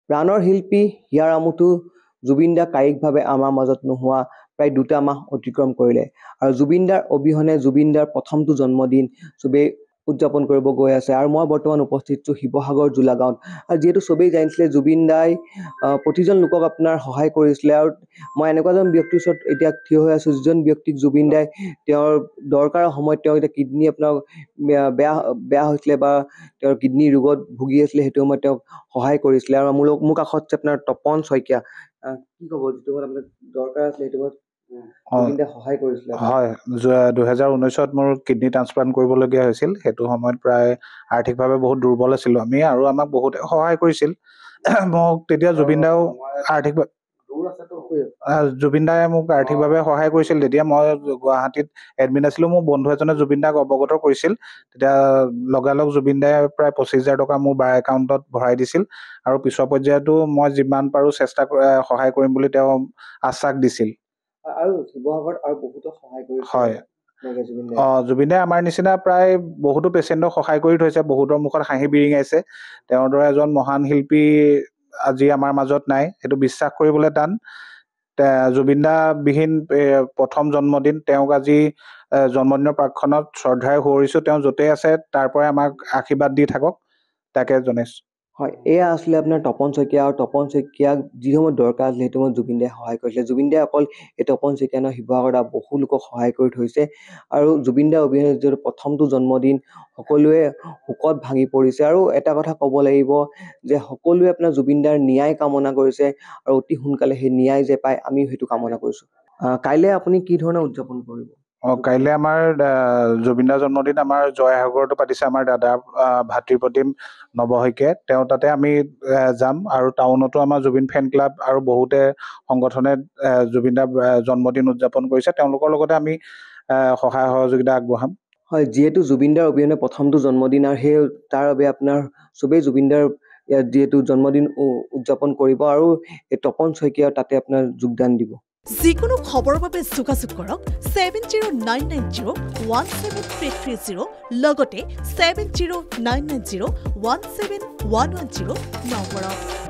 প্ৰাণৰ শিল্পী হিয়াৰ আমঠু জুবিন দা কায়িকভাৱে আমাৰ মাজত নোহোৱা প্ৰায় 2টা মাহ অতিক্ৰম কৰিলে আৰু জুবিন দাৰ অবিহনে জুবিন দাৰ প্ৰথমটো জন্মদিন চবেই উদযাপন কৰিব গৈ আছে আৰু মই বৰ্তমান উপস্থিত ছো শিৱসাগৰ জুলা গাঁৱত আৰু যেহেতু সবেই জানিছিলে জুবিন দাই প্ৰতিজন লোকক আপোনাৰ সহায় কৰিছিলে আৰু মই এনেকুৱা এজন ব্যক্তিৰ ওচৰত এতিয়া থিয় হৈ আছো যিজন ব্যক্তিক জুবিন দাই তেওঁৰ দৰকাৰৰ সময়ত তেওঁ এতিয়া কিডনী আপোনাৰ বেয়া হৈছিলে বা তেওঁৰ কিডনী ৰোগত ভুগি আছিলে সেইটো সময়ত তেওঁক সহায় কৰিছিলে আৰু মোৰ কাষত আপোনাৰ তপন শইকীয়া কি ক'ব যিটো আপোনাৰ দৰকাৰ আছিলে সেইটো জুবিন দাই সহায় কৰিছিলে হয় 2019ত মোৰ কিডনী ট্ৰান্সপ্লান্ট কৰিবলগীয়া হৈছিল সেইটো সময়ত প্ৰায় আৰ্থিকভাৱে বহুত দুৰ্বল আছিলোঁ আমি আৰু আমাক বহুত সহায় কৰিছিল মোক তেতিয়া জুবিন দাও জুবিন দাই মোক আৰ্থিকভাৱে সহায় কৰিছিল তেতিয়া মই গুৱাহাটীত এডমিট আছিলোঁ মোৰ বন্ধু এজনে জুবিন দাক অৱগত কৰিছিল তেতিয়া লগালগ জুবিন দাই প্ৰায় 25,000 টকা মোৰ বাৰ একাউণ্টত ভৰাই দিছিল আৰু পিছৰ পৰ্যায়তো মই যিমান পাৰোঁ সহায় কৰিম বুলি তেওঁ আশ্বাস দিছিল আৰু শিৱসাগৰত আৰু বহুতো সহায় কৰিছে হয় জুবিন দাই আমাৰ নিচিনা প্ৰায় বহুতো পেচেণ্টক সহায় কৰি থৈছে বহুতৰ মুখত হাঁহি বিৰিঙাইছে তেওঁৰ দৰে এজন মহান শিল্পী আজি আমাৰ মাজত নাই সেইটো বিশ্বাস কৰিবলৈ টান জুবিন দা বিহীন প্ৰথম জন্মদিন তেওঁক আজি জন্মদিনৰ প্ৰাকখনত শ্ৰদ্ধাৰে সুঁৱৰিছোঁ তেওঁ য'তেই আছে তাৰ পৰাই আমাক আশীৰ্বাদ দি থাকক তাকে জনাইছোঁ হয় এয়া আছিলে আপোনাৰ তপন শইকীয়া আৰু তপন শইকীয়াক যি সময়ত দৰকাৰ আছিলে সেইটো সময়ত জুবিন দাই সহায় কৰিছিলে জুবিন দাই অকল এই তপন শইকীয়া নহয় শিৱসাগৰত বহু লোকক সহায় কৰি থৈছে আৰু জুবিন দাৰ অবিহনে যিহেতু প্ৰথমটো জন্মদিন সকলোৱে শোকত ভাঙি পৰিছে আৰু এটা কথা ক'ব লাগিব যে সকলোৱে আপোনাৰ জুবিন দাৰ ন্যায় কামনা কৰিছে আৰু অতি সোনকালে সেই ন্যায় যে পায় আমিও সেইটো কামনা কৰিছোঁ কাইলৈ আপুনি কি ধৰণে উদযাপন কৰিব কাইলৈ আমাৰ জুবিন দাৰ জন্মদিন আমাৰ জয়সাগৰতো পাতিছে আমাৰ দাদা ভাতৃপ্ৰতিম নৱ শইকীয়াই তেওঁ তাতে আমি যাম আৰু টাউনতো আমাৰ জুবিন ফেন ক্লাব আৰু বহুতে সংগঠনে জুবিন দাৰ জন্মদিন উদযাপন কৰিছে তেওঁলোকৰ লগতে আমি সহায় সহযোগিতা আগবঢ়াম হয় যিহেতু জুবিন দাৰ অবিহনে প্ৰথমটো জন্মদিন আৰু সেই তাৰ বাবে আপোনাৰ চবেই জুবিন দাৰ যিহেতু জন্মদিন উদযাপন কৰিব আৰু এই তপন শইকীয়া তাতে আপোনাৰ যোগদান দিব যিকোনো খবৰৰ বাবে যোগাযোগ কৰক 7099017330 লগতে 7099017110 নম্বৰত